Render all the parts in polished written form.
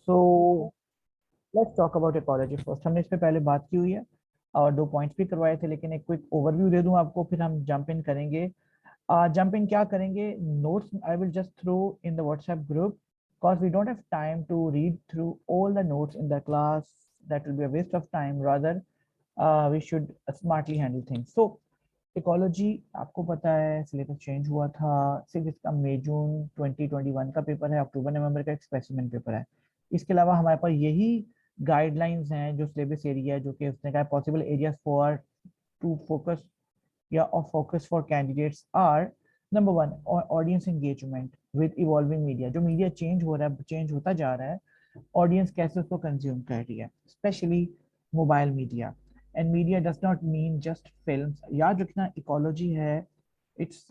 So let's talk about ecology first. हमने इस पे पहले बात की हुई है और 2 पॉइंट्स भी करवाए थे, लेकिन एक क्विक ओवरव्यू दे दूं आपको, फिर हम जंप इन करेंगे। जंप इन क्या करेंगे, notes I will just throw in the WhatsApp group because we don't have time to read through all the notes in the class. That will be a waste of time. Rather, we should smartly handle things. So ecology आपको पता है syllabus change हुआ था। सिर्फ इसका मई जून 2021 का paper है, अक्टूबर नवंबर का एक स्पेसिमेन पेपर है। इसके अलावा हमारे पास यही गाइडलाइंस हैं जो सिलेबस एरिया है, जो कि उसने कहा possible areas for to focus या of focus for candidates are number 1 audience engagement with evolving media. जो मीडिया चेंज हो रहा है, चेंज होता जा रहा है, ऑडियंस कैसे उसको कंज्यूम कर रही है, specially mobile media. And media does not mean just films. याद रखना इकोलॉजी है, it's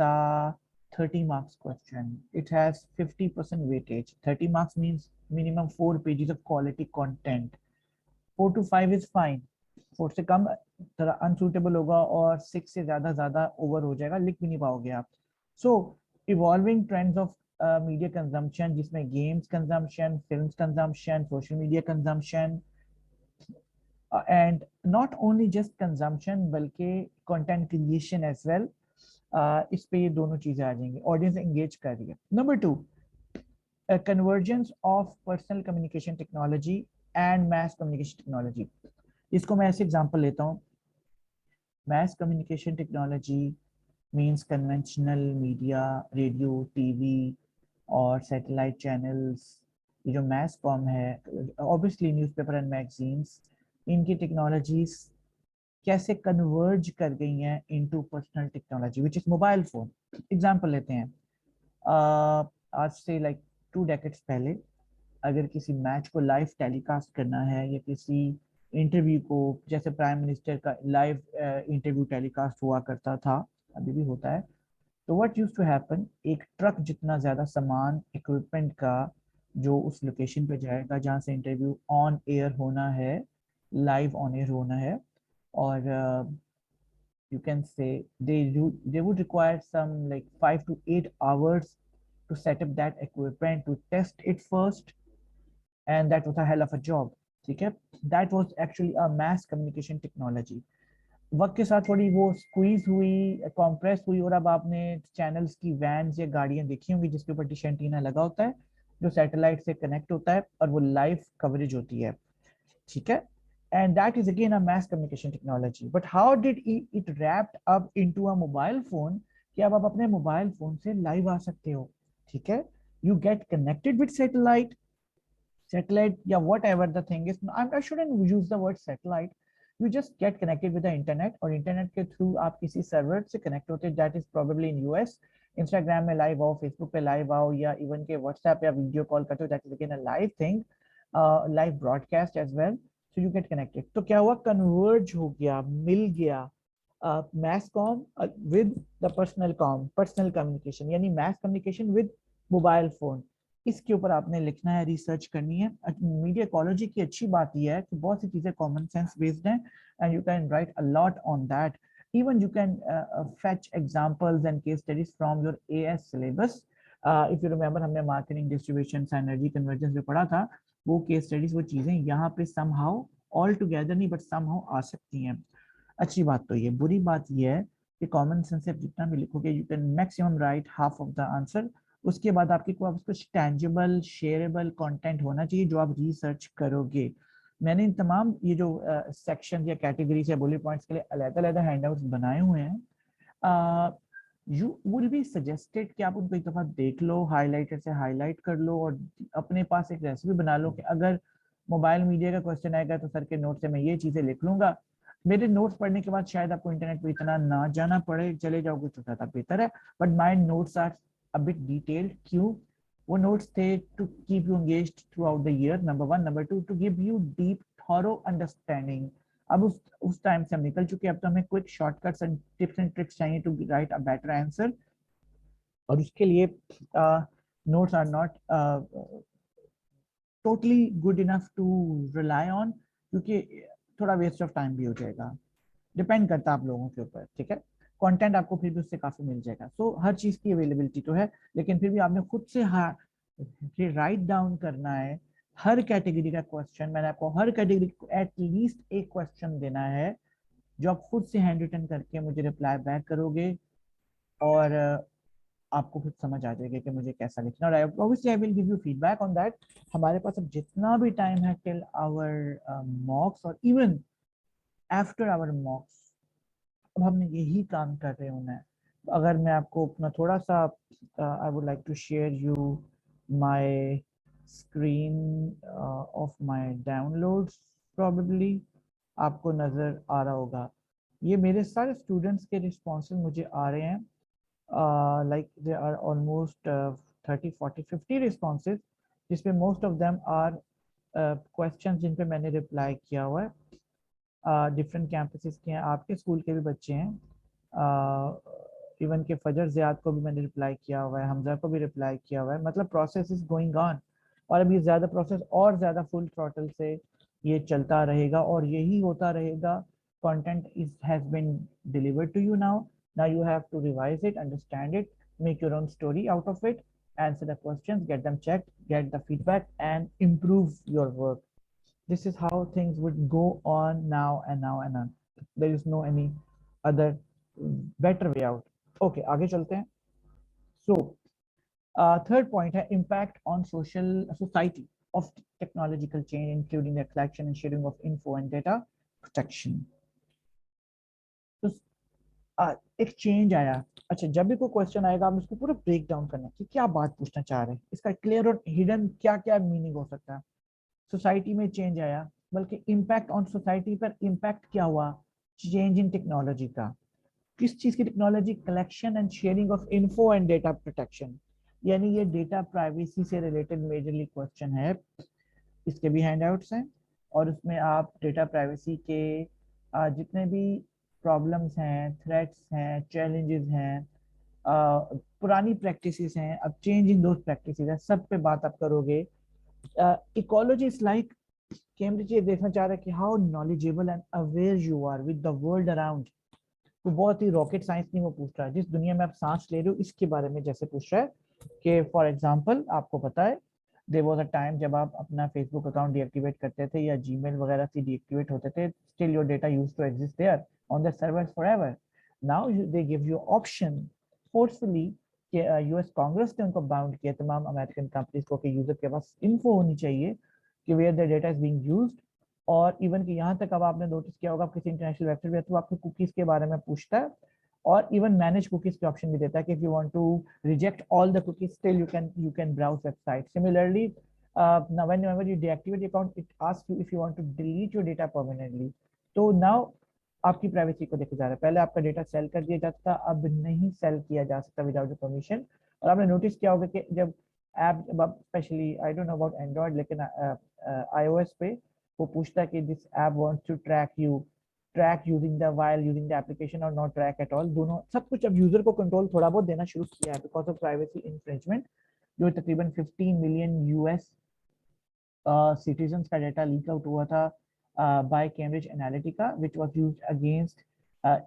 30 marks question. It has 50% weightage. 30 marks means minimum 4 pages of quality content. 4 to 5 is fine. 4 से कम थोड़ा अनसूटेबल होगा और 6 से ज्यादा ओवर हो जाएगा, लिख भी नहीं पाओगे आप। So evolving trends of media consumption, जिसमें games consumption, films consumption, social media consumption, and not only just consumption बल्कि कंटेंट क्रिएशन एज वेल। इस पे ये दोनों चीजें आ जाएंगी। ऑडियंस एंगेज कर रही है। Number 2, convergence of personal communication technology and mess communication technology. इसको मैं ऐसे एग्जांपल लेता हूँ। Mess communication technology means conventional media, radio, TV और सैटेलाइट चैनल्स। ये जो मैस कॉम है, ऑब्वियसली न्यूज़पेपर एंड मैगजीन्स, इनकी टेक्नोलॉजीज कैसे कन्वर्ज कर गई हैं into personal technology which is mobile phone. Example लेते हैं, आज से लाइक 2 डेकेड्स पहले अगर किसी मैच को लाइव टेलीकास्ट करना है या किसी इंटरव्यू को, जैसे प्राइम मिनिस्टर का लाइव इंटरव्यू टेलीकास्ट हुआ करता था, अभी भी होता है, तो व्हाट यूज्ड टू हैपन, एक ट्रक जितना ज्यादा सामान इक्विपमेंट का जो उस लोकेशन पे जाएगा जहाँ से इंटरव्यू ऑन एयर होना है, लाइव ऑन एयर होना है, और you can say they would require some like 5 to 8 hours to set up that equipment, to test it first, and that was a hell of a job. ठीक है, that was actually a mass communication technology. वक्त के साथ थोड़ी वो squeeze हुई, compress हुई, और अब आपने चैनल्स की वैन्स या गाड़ियां देखी होंगी जिसके ऊपर डिश एंटीना लगा होता है, जो सैटेलाइट से कनेक्ट होता है और वो लाइव कवरेज होती है। ठीक है, and that is again a mass communication technology. But how did it wrapped up into a mobile phone कि अब आप अपने मोबाइल फोन से लाइव आ सकते हो। ठीक है, you get connected with satellite या whatever the thing is. I shouldn't use the word satellite. You just get connected with the internet, और इंटरनेट के थ्रू आप किसी सर्वर से कनेक्ट होते हैं, that is probably in US. Instagram में live आओ, फेसबुक पे लाइव आओ, या इवन के व्हाट्सएप या वीडियो कॉल करते हो, that is again a live thing, live broadcast as well. So you get connected. तो क्या हुआ, कन्वर्ज हो गया, मिल गया mass com with the personal com, personal communication, यानी mass communication with mobile phone. इसके ऊपर आपने लिखना है, रिसर्च करनी है। मीडिया इकोलॉजी की अच्छी बात यह है कि बहुत सी चीजें कॉमन सेंस बेस्ड हैं, and you can write a lot on that. even you can fetch examples and case studies from your AS syllabus. If you remember, हमने मार्केटिंग, डिस्ट्रीब्यूशन, सिनर्जी, कन्वर्जेंस में पढ़ा था, वो केस स्टडीज, वो चीजें यहाँ पे somehow ऑल टुगेदर नहीं बट somehow आ सकती हैं। अच्छी बात तो ये, बुरी बात ये है कि कॉमन सेंस से जितना भी लिखोगे you can maximum right half of the answer. उसके बाद आपके पास कुछ टैंजिबल शेयरेबल कंटेंट होना चाहिए जो आप रिसर्च करोगे। मैंने इन तमाम ये जो सेक्शन या कैटेगरीज या बुलेट पॉइंट्स के लिए अलग-अलग हैंडआउट्स बनाए हुए हैं। यू विल बी सजेस्टेड कि आप उनको एक दफा देख लो, हाईलाइटर से हाईलाइट कर लो, और अपने पास एक रेसिपी बना लो कि अगर मोबाइल मीडिया का क्वेश्चन आएगा तो सर के नोट से मैं ये चीजें लिख लूंगा। मेरे नोट्स पढ़ने के बाद शायद आपको इंटरनेट पे इतना ना जाना पड़े, चले जाओगे तो ज्यादा बेहतर है, but my notes are a bit detailed. क्यों? वो नोट्स थे to keep you engaged throughout the year, number 1। Number 2, to give you deep thorough understanding. अब उस टाइम से हम निकल चुके हैं, अब तो हमें quick shortcuts and tips and tricks चाहिए to write a better answer, और उसके लिए notes are not totally good enough to rely on, क्योंकि थोड़ा वेस्ट ऑफ टाइम भी हो जाएगा। डिपेंड करता है आप लोगों के ऊपर। ठीक है, कंटेंट आपको फिर भी उससे काफी मिल जाएगा। सो हर चीज की अवेलेबिलिटी तो है, लेकिन फिर भी आपने खुद से राइट डाउन करना है हर कैटेगरी का क्वेश्चन, मैंने आपको हर कैटेगरी को एटलीस्ट एक क्वेश्चन देना है जो आप खुद से हैंड रिटन करके मुझे रिप्लाई बैक करोगे, और आपको खुद समझ आ जाएगा कि मुझे कैसा लिखना है। और obviously I will give you feedback on that. हमारे पास अब जितना भी टाइम है टिल आवर मॉक्स और इवन आफ्टर आवर मॉक्स, अब हमने यही काम कर रहे होना है। अगर मैं आपको अपना थोड़ा सा, I would like to share you my screen of my downloads, probably आपको नजर आ रहा होगा। ये मेरे सारे स्टूडेंट्स के रिस्पॉन्सेज मुझे आ रहे हैं, like there are almost 30 40 50 responses, जिसमें most of them are questions जिन पे मैंने रिप्लाई किया हुआ है। डिफरेंट कैंपसेस के हैं, आपके स्कूल के भी बच्चे हैं, इवन के फजर ज़ियाद को भी मैंने रिप्लाई किया हुआ है, हमजा को भी रिप्लाई किया हुआ है। मतलब प्रोसेस इज गोइंग ऑन, और अभी ज़्यादा प्रोसेस और ज़्यादा फुल थ्रॉटल से ये चलता रहेगा और यही होता रहेगा। content is has been delivered to you now you have to revise it, understand it, make your own story out of it, answer the questions, get them checked, get the feedback and improve your work. This is how things would go on now and now and on. There is no any other better way out. Okay, आगे चलते हैं। So third point है impact on social society of technological change, including the collection and sharing of info and data protection. तो एक change आया। अच्छा, जब भी कोई क्वेश्चन आएगा आप इसको पूरा ब्रेक डाउन करना कि क्या बात पूछना चाह रहे हैं, इसका क्लियर और हिडन क्या क्या मीनिंग हो सकता है। सोसाइटी में चेंज आया, बल्कि इम्पैक्ट ऑन सोसाइटी पर इम्पैक्ट क्या हुआ, चेंज इन टेक्नोलॉजी का। किस चीज की technology? Collection and sharing of info and data protection, यानी ये डेटा प्राइवेसी से रिलेटेड मेजरली क्वेश्चन है। इसके भी हैंडआउट्स हैं और उसमें आप डेटा प्राइवेसी के जितने भी प्रॉब्लम्स हैं, थ्रेट्स हैं, चैलेंजेस हैं, पुरानी प्रैक्टिसेस हैं, अब चेंज इन दोज प्रैक्टिसेस है, सब पे बात आप करोगे। इकोलॉजी इज लाइक, कैम्ब्रिज ये देखना चाह रहा है कि how knowledgeable and aware you are with the world around. तो बहुत ही रॉकेट साइंस नहीं वो पूछ रहा है, जिस दुनिया में आप सांस ले रहे हो इसके बारे में जैसे पूछ रहा है कि फॉर एग्जांपल आपको पता है देयर वाज अ टाइम जब आप अपना फेसबुक अकाउंट डीएक्टिवेट करते थे या जीमेल वगैरह से डीएक्टिवेट होते थे, still your data used to exist there on the servers forever. Now they give you option forcefully कि यूएस कांग्रेस ने उनको बाउंड किया तमाम अमेरिकन कंपनीज को कि यूजर के पास इन्फो होनी चाहिए कि where the data is being used. और इवन कि यहाँ तक अब आपने नोटिस किया होगा किसी इंटरनेशनल वेबसाइट पे तो आपको कुकीज के बारे में पूछता है और इवन मैनेज कुकीज के ऑप्शन भी देता है कि if you want to reject all the cookies still you can browse website. Similarly, now whenever you deactivate the account, it asks you if you want to delete your data permanently. तो now आपकी privacy को देखा जा रहा है। पहले आपका data cell कर दिया जाता था, अब नहीं सेल किया जा सकता विदाउट परमिशन। और आपने नोटिस किया होगा कि जब app, specially I don't know about Android, लेकिन iOS पे वो पूछता है कि this app wants to track using the while using the application और नॉट ट्रैक एट ऑल, दोनों सब कुछ अब यूजर को कंट्रोल थोड़ा बहुत देना शुरू किया है बिकॉज ऑफ प्राइवेसी इन्फ्रिंजमेंट। जो तकरीबन 15 मिलियन यूएस सिटीजन्स का डेटा लीक आउट हुआ था by Cambridge Analytica which was used against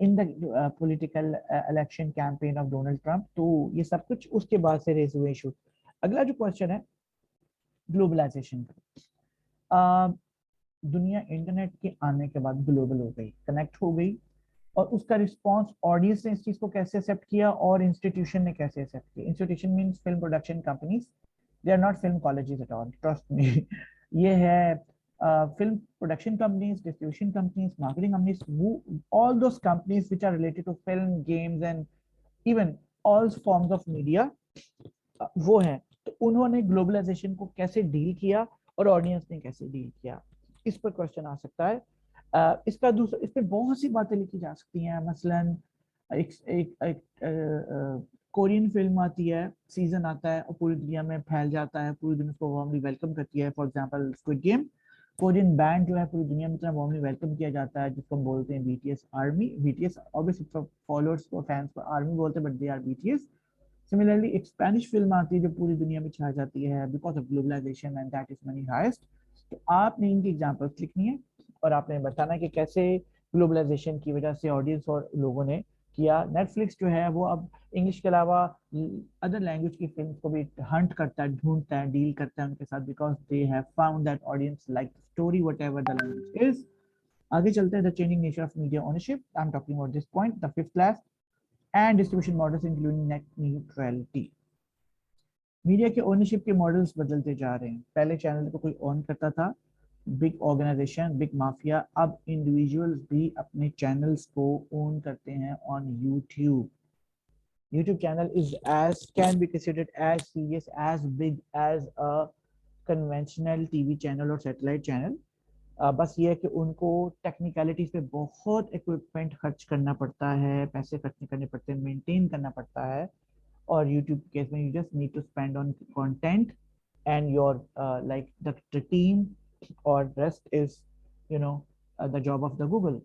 in the political election campaign of Donald Trump. तो ये सब कुछ उसके बाद से रेज हुए इशू। अगला जो क्वेश्चन है ग्लोबलाइजेशन का। दुनिया इंटरनेट के आने के बाद ग्लोबल हो गई, कनेक्ट हो गई, और उसका रिस्पांस ऑडियंस ने इस चीज को कैसे एक्सेप्ट किया और इंस्टीट्यूशन ने कैसे एक्सेप्ट किया। Institution means film production companies, they are not film colleges at all, trust me. ये है film production companies, distribution companies, marketing companies, वो all those companies which are related to film, games and even all forms of media, वो है। तो उन्होंने globalisation को कैसे deal किया और ऑडियंस ने कैसे डील किया, इस पर क्वेश्चन आ सकता है। इसका दूसरा, इस पर बहुत सी बातें लिखी जा सकती हैं। मसलन एक कोरियन फिल्म आती है, सीजन आता है और पूरी दुनिया में फैल जाता है, पूरी दुनिया उसको वार्मली वेलकम करती है। For example squid game, Korean band जो है पूरी दुनिया में इतना वार्मली वेलकम किया जाता है जिसको हम बोलते हैं BTS army. BTS obviously followers को, फैंस को आर्मी बोलते हैं, but they are BTS. Similarly एक स्पेनिश फिल्म आती है जो पूरी दुनिया में छा जाती है because of globalisation and that is Money Heist. तो आपने इनकी एग्जांपल्स लिखनी है और आपने बताना है कि कैसे ग्लोबलाइजेशन की वजह से ऑडियंस और लोगों ने किया। नेटफ्लिक्स जो है वो अब इंग्लिश के अलावा अदर लैंग्वेज की फिल्म को भी हंट करता है, ढूंढता है, डील करता है उनके साथ, because they have found that audience like the story what ever the language is. आगे चलते हैं, the changing nature of media ownership, I am talking about this point, the fifth class and distribution models including net neutrality. Media के ownership के models बदलते जा रहे हैं। पहले चैनल को कोई ओन करता था, बिग ऑर्गेनाइजेशन, बिग माफिया। अब इंडिविजुअल्स भी अपने चैनल्स को ओन करते हैं on YouTube. YouTube channel is as can be considered as serious as big as a conventional TV channel or satellite channel. बस ये है कि उनको टेक्निकलिटीज पे बहुत इक्विपमेंट खर्च करना पड़ता है, पैसे खर्च करने पड़ते हैं, मेंटेन करना पड़ता है। और यूट्यूब केस में you just need to spend on content and your like the team, और rest is you know the job of the Google.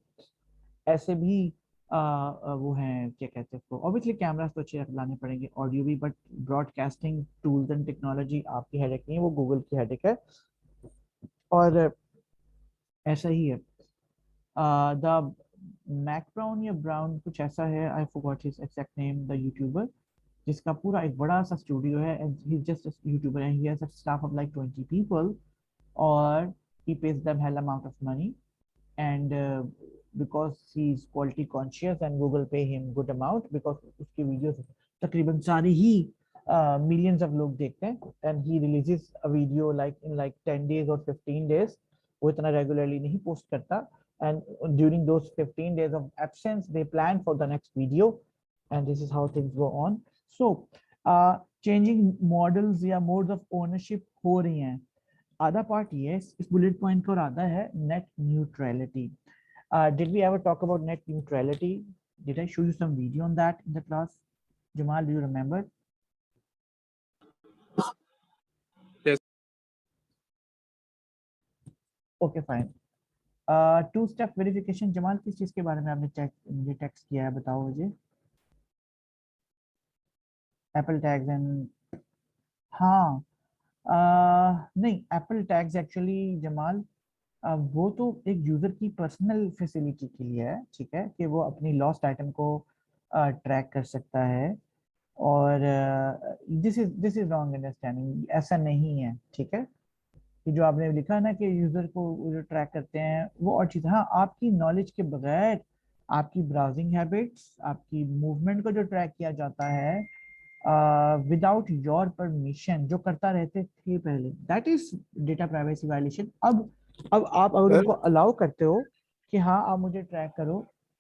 ऐसे भी वो हैं, क्या कहते हैं उसको, ऑब्वियसली कैमरास तो अच्छे लाने पड़ेंगे, ऑडियो भी, but broadcasting tools and technology आपकी हेडेक नहीं है, वो गूगल की हेडेक है। और ऐसा ही है द मैक ब्राउन या ब्राउन कुछ ऐसा है, I forgot his exact name, the YouTuber जिसका पूरा एक बड़ा सा स्टूडियो है, and he just YouTuber and he has a staff of like 20 people, और he pays them hell amount of money, and because he's quality conscious and Google pay him good amount because उसकी videos तकरीबन सारी ही millions of लोग देखते हैं, and he releases a video like in like 10 days or 15 days, वो इतना regularly नहीं post करता, and during those 15 days of absence they plan for the next video, and this is how things go on. So changing models या modes of ownership हो रही हैं। आधा part ये है इस बुलेट पॉइंट का, और आधा है net neutrality. Did we ever talk about net neutrality? Did I show you some video on that in the class? Jamal, do you remember? Yes. Okay, fine. Two step verification, Jamal, किस चीज के बारे में आपने मुझे text किया है, बताओ मुझे। एप्पल टैग्स एंड, हाँ, नहीं, एप्पल टैग्स एक्चुअली जमाल वो तो एक यूजर की पर्सनल फैसिलिटी के लिए है, ठीक है, कि वो अपनी लॉस्ट आइटम को ट्रैक कर सकता है। और दिस इज रॉन्ग अंडरस्टैंडिंग, ऐसा नहीं है, ठीक है। कि जो आपने लिखा ना कि यूजर को जो ट्रैक करते हैं वो और चीज, हाँ, आपकी नॉलेज के बगैर आपकी ब्राउजिंग हैबिट्स, आपकी मूवमेंट को जो ट्रैक किया जाता है विदाउट योर परमिशन, जो करता रहते थे पहले, that is data privacy violation. अब आप अगर उनको अलाउ करते हो कि हाँ आप मुझे ट्रैक करो,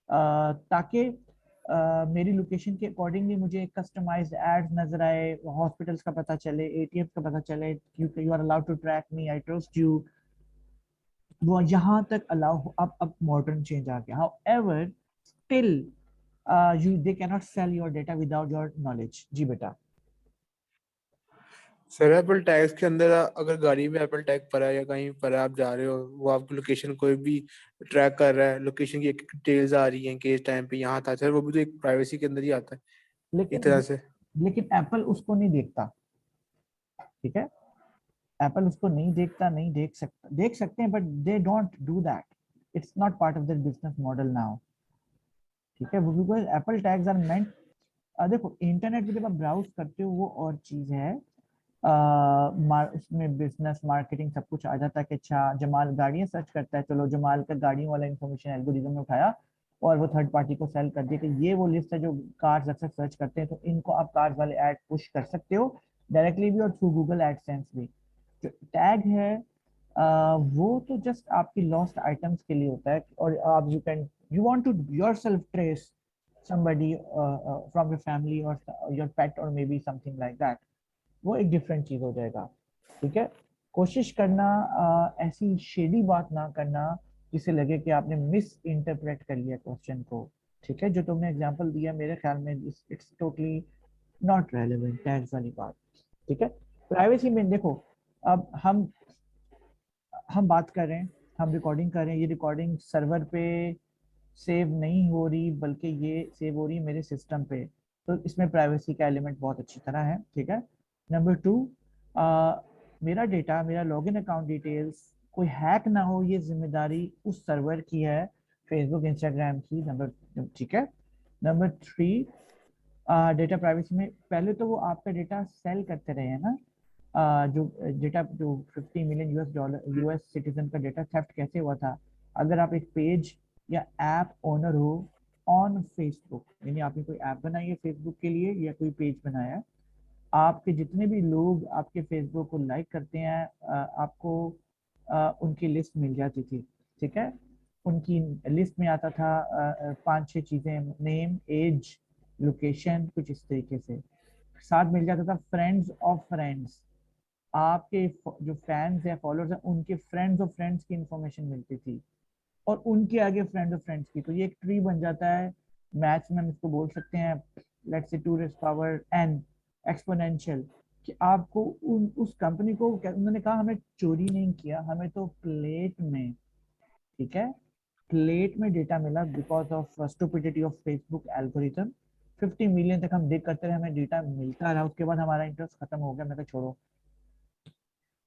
ताकि मेरी लोकेशन के अकॉर्डिंगली मुझे कस्टमाइज्ड एड्स नजर आए, हॉस्पिटल्स का पता चले, एटीएम का पता चले, you are allowed to track me, I trust you, वो यहाँ तक अलाउ हो। अब मॉडर्न चेंज आ गया, however still you they cannot sell your data without your knowledge। जी बेटा। सर एप्पल टैग्स के अंदर अगर गाड़ी में एप्पल टैग पड़ा है या कहीं पर आप जा रहे हो, वो आपकी लोकेशन कोई भी ट्रैक कर रहा है, लोकेशन की एक डिटेल्स आ रही हैं कि इस टाइम पे यहाँ था, सर वो भी तो एक प्राइवेसी के अंदर ही आता है एक तरह लेकिन से। लेकिन एप्पल उसको नहीं देखता, ठीक है। एप्पल उसको नहीं देखता, नहीं देख सकता, देख सकते हैं but they don't do that, it's not part of their business model now, ठीक है। वो because Apple tags are meant, देखो इंटरनेट पे जब आप ब्राउज करते हो वो और चीज है, उसमें बिजनेस मार्केटिंग सब कुछ आ जाता है कि अच्छा जमाल गाड़ियां सर्च करता है, चलो जमाल का गाड़ियों वाला इन्फॉर्मेशन एल्गोरिदम ने उठाया और वो थर्ड पार्टी को सेल कर दिया कि ये वो लिस्ट है जो कार्स अक्सर सर्च करते हैं, तो इनको आप कार्स वाले ऐड पुश कर सकते हो डायरेक्टली भी और थ्रू गूगल एडसेंस भी। जो टैग है वो तो जस्ट आपकी लॉस्ट आइटम्स के लिए होता है, और आप you want to yourself trace somebody from your family or your pet or maybe something like that, वो एक डिफरेंट चीज हो जाएगा, ठीक है। कोशिश करना ऐसी शेडी बात ना करना जिससे लगे कि आपने मिस इंटरप्रेट कर लिया क्वेश्चन को, ठीक है। जो तुमने एग्जांपल दिया मेरे ख्याल में it's totally not relevant, tags वाली बात, ठीक है। प्राइवेसी में देखो, अब हम बात कर रहे हैं, हम रिकॉर्डिंग कर रहे हैं, ये रिकॉर्डिंग सर्वर पे सेव नहीं हो रही बल्कि ये सेव हो रही है मेरे सिस्टम पे, तो इसमें प्राइवेसी का एलिमेंट बहुत अच्छी तरह है, ठीक है। नंबर टू, मेरा डेटा, मेरा लॉगिन अकाउंट डिटेल्स कोई हैक ना हो, ये जिम्मेदारी उस सर्वर की है, फेसबुक इंस्टाग्राम की, नंबर, ठीक है। नंबर 3, डेटा प्राइवेसी में पहले तो वो आपका डेटा सेल करते रहे हैं ना, जो डेटा जो 50 मिलियन यूएस सिटीजन का डेटा थेफ्ट कैसे हुआ था। अगर आप एक पेज या ऐप ओनर हो ऑन फेसबुक, यानी आपने कोई ऐप बनाई है फेसबुक के लिए या कोई पेज बनाया है, आपके जितने भी लोग आपके फेसबुक को लाइक करते हैं, आपको उनकी लिस्ट मिल जाती थी। ठीक है, उनकी लिस्ट में आता था 5-6 चीजें, नेम, एज, लोकेशन, कुछ इस तरीके से। साथ मिल जाता था फ्रेंड्स ऑफ फ्रेंड्स, आपके जो फैंस या फॉलोअर्स हैं उनके फ्रेंड्स ऑफ फ्रेंड्स की इंफॉर्मेशन मिलती थी, और उनके आगे फ्रेंड्स ऑफ फ्रेंड्स की। तो ये एक ट्री बन जाता है। मैथ्स में हम इसको बोल सकते हैं, let's say 2 raised power n exponential, कि आपको उस कंपनी को उन्होंने कहा हमें चोरी नहीं किया, हमें तो प्लेट में, ठीक है, प्लेट में डेटा मिला because of stupidity of Facebook algorithm. 50 million तक हम डिग करते रहे, हमें डेटा मिलता रहा, उसके बाद हमारा इंटरेस्ट खत्म हो गया, मैं तो छोड़ो।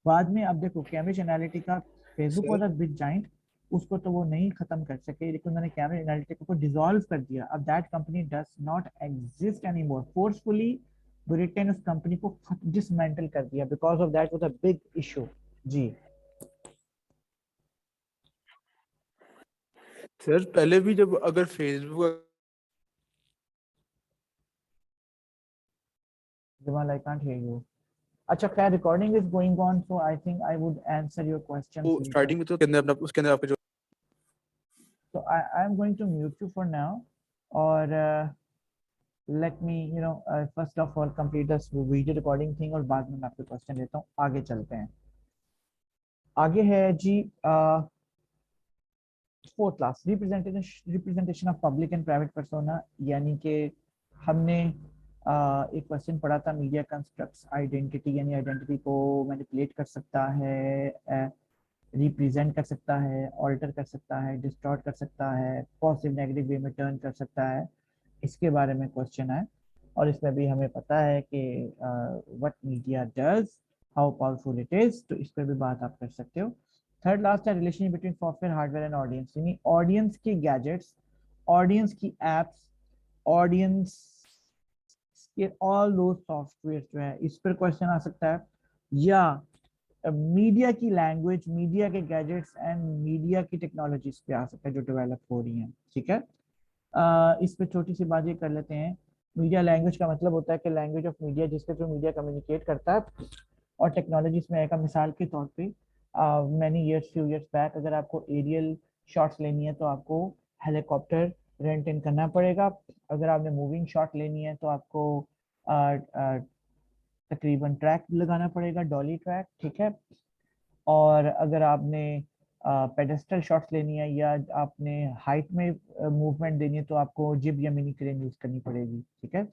बाद में अब देखो Cambridge Analytica, Facebook sir was a big giant, उसको तो वो नहीं खत्म कर सके, लेकिन उन्होंने कैम्ब्रिज एनालिटिका को डिसॉल्व कर दिया। अब that company does not exist anymore, forcefully Britain उस कंपनी को डिसमेंटल कर दिया, because of that was a big issue. जी सर पहले भी जब अगर Facebook Jamal, I can't hear you. अच्छा खैर, recording is going on, so I think I would answer your questions later. Starting में तो के अंदर अपना उसके अंदर आपके जो So I am going to mute you for now, or let me first of all complete this video recording thing, और बाद में मैं आपके क्वेश्चन लेता हूँ। आगे चलते हैं। आगे है जी 4th class, representation of public and private persona, यानी कि हमने एक क्वेश्चन पढ़ा था, मीडिया कंस्ट्रक्ट्स आइडेंटिटी, यानी आइडेंटिटी को मैनिपुलेट कर सकता है, रिप्रेजेंट कर सकता है, ऑल्टर कर सकता है, डिस्टॉर्ट कर सकता है, पॉजिटिव नेगेटिव वे में टर्न कर सकता है। इसके बारे में क्वेश्चन है, और इसमें भी हमें पता है कि what media does, how powerful it is, तो इस पर भी बात आप कर सकते हो। थर्ड लास्ट है relation between software, hardware and audience, यानी ऑडियंस की गैजेट्स, ऑडियंस की एप्स, ऑडियंस के ऑल दो सॉफ्टवेयर जो है, इस पर क्वेश्चन आ सकता है। या मीडिया की लैंग्वेज, मीडिया के गैजेट्स एंड मीडिया की टेक्नोलॉजीज पे आ सकता है जो डेवलप हो रही हैं। ठीक है, इस पे छोटी सी बात ये कर लेते हैं। मीडिया लैंग्वेज का मतलब होता है कि लैंग्वेज ऑफ मीडिया, जिसके थ्रू मीडिया कम्युनिकेट करता है। और टेक्नोलॉजीज में आएगा मिसाल के तौर पे, many years, few years back, अगर आपको एरियल शॉट्स लेनी है तो आपको हेलीकॉप्टर रेंट इन करना पड़ेगा। अगर आपने मूविंग शॉट लेनी है तो आपको तकरीबन ट्रैक लगाना पड़ेगा, डॉली ट्रैक। ठीक है, और अगर आपने पेडेस्ट्रल शॉट्स लेनी है या आपने हाइट में मूवमेंट देनी है तो आपको जिब या मिनी क्रेन यूज करनी पड़ेगी। ठीक है,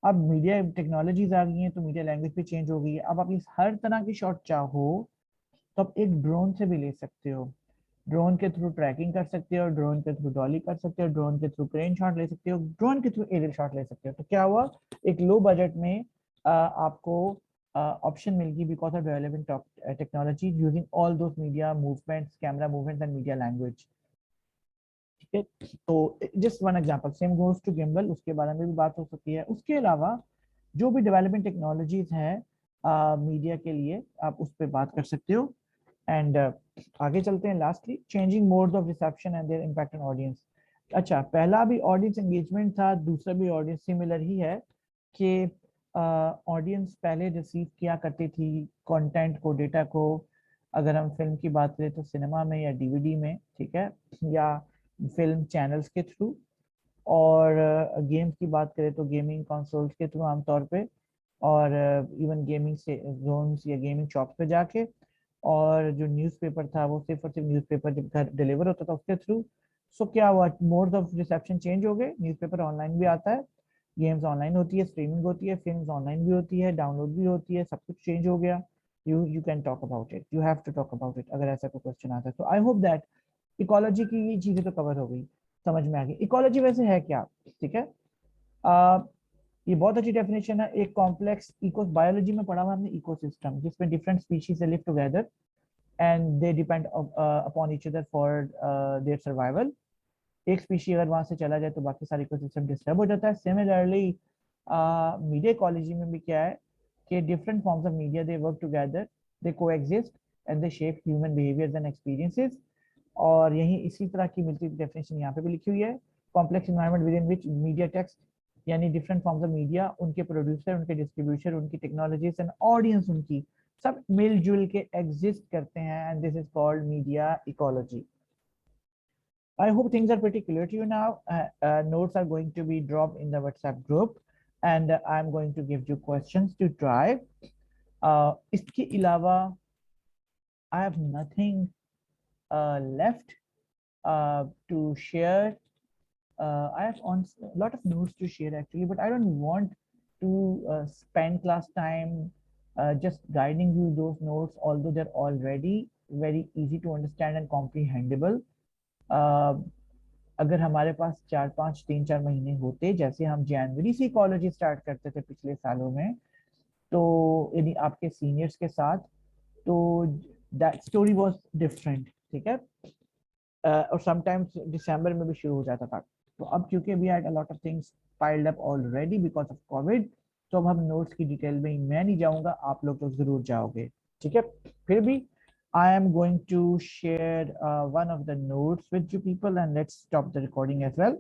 अब मीडिया टेक्नोलॉजीज आ गई हैं तो मीडिया लैंग्वेज भी चेंज हो गई है। अब आप इस हर तरह की शॉट चाहो तो आप एक ड्रोन से भी ले सकते हो, ड्रोन के थ्रू ट्रैकिंग कर सकते हो, ड्रोन के थ्रू डॉली कर सकते हो, ड्रोन के थ्रू क्रेन शॉट ले सकते हो, ड्रोन के थ्रू एरियल शॉट ले सकते हो। तो क्या हुआ, एक लो बजट में आपको ऑप्शन मिल गई because of developing technology using all those media movements, camera movements and media language. ठीक है, तो just one example, same goes to gimbal, उसके बारे में भी बात हो सकती है। उसके अलावा जो भी डेवलपमेंट टेक्नोलॉजीज हैं मीडिया के लिए, आप उस पर बात कर सकते हो। एंड आगे चलते हैं। Lastly, changing modes of reception and there impact on audience. अच्छा, पहला भी ऑडियंस एंगेजमेंट था, दूसरा भी ऑडियंस सिमिलर ही है कि ऑडियंस पहले रिसीव किया करती थी कंटेंट को, डेटा को। अगर हम फिल्म की बात करें तो सिनेमा में या डीवीडी में, ठीक है, या फिल्म चैनल्स के थ्रू। और गेम्स की बात करें तो गेमिंग कंसोल्स के थ्रू आमतौर पे, और इवन गेमिंग से जोन्स या गेमिंग शॉप्स पे जाके। और जो न्यूज़पेपर था वो सिर्फ और सिर्फ न्यूज़पेपर जब घर डिलीवर होता था उसके थ्रू। सो क्या हुआ, मोड्स ऑफ रिसेप्शन चेंज हो गए, न्यूज़पेपर ऑनलाइन भी आता है, गेम्स ऑनलाइन होती है, स्ट्रीमिंग होती है, फिल्म्स ऑनलाइन भी होती है, डाउनलोड भी होती है, सब कुछ चेंज हो गया। You can talk about it, you have to talk about it, अगर ऐसा कोई क्वेश्चन आता है तो। आई होप दैट इकोलॉजी की ये चीजें तो कवर हो गई, समझ में आ गई। इकोलॉजी वैसे है क्या, ठीक है, आ, ये बहुत अच्छी डेफिनेशन है। एक कॉम्प्लेक्स इको, बायोलॉजी में पढ़ा हुआ हमने इकोसिस्टम, जिसमें different species live together and they depend upon each other for their survival. एक स्पीशी अगर वहां से चला जाए तो बाकी सारे इकोसिस्टम डिस्टर्ब हो जाता है। सिमिलरली मीडिया इकोलॉजी में भी क्या है कि different forms of media they work together, they coexist and they shape human behaviours and experiences. और यही इसी तरह की मिलती डेफिनेशन यहाँ पे भी लिखी हुई है। Complex environment with in which media text यानी डिफरेंट फॉर्म्स ऑफ मीडिया, उनके प्रोड्यूसर, उनके डिस्ट्रीब्यूटर, उनकी टेक्नोलॉजीज एंड ऑडियंस उनकी सब मिलजुल के एग्जिस्ट करते हैं, and this is called media ecology. I hope things are pretty clear to you now. Notes are going to be dropped in the WhatsApp group, and I'm going to give you questions to try. इसके अलावा I have nothing left to share. I have a lot of notes to share actually, but I don't want to spend class time just guiding you those notes, although they're already very easy to understand and comprehensible. अगर हमारे पास 4-5 3-4 महीने होते, जैसे हम जनवरी से college start करते थे पिछले सालों में, तो यानी आपके सीनियर्स के साथ, तो दैट स्टोरी वाज डिफरेंट, ठीक है। और समटाइम्स दिसंबर में भी शुरू हो जाता था। तो अब क्योंकि we had a lot of things piled up already because of Covid, तो अब हम नोट्स की डिटेल में मैं नहीं जाऊंगा, आप लोग तो जरूर जाओगे, ठीक है। फिर भी I am going to share one of the notes with you people, and let's stop the recording as well.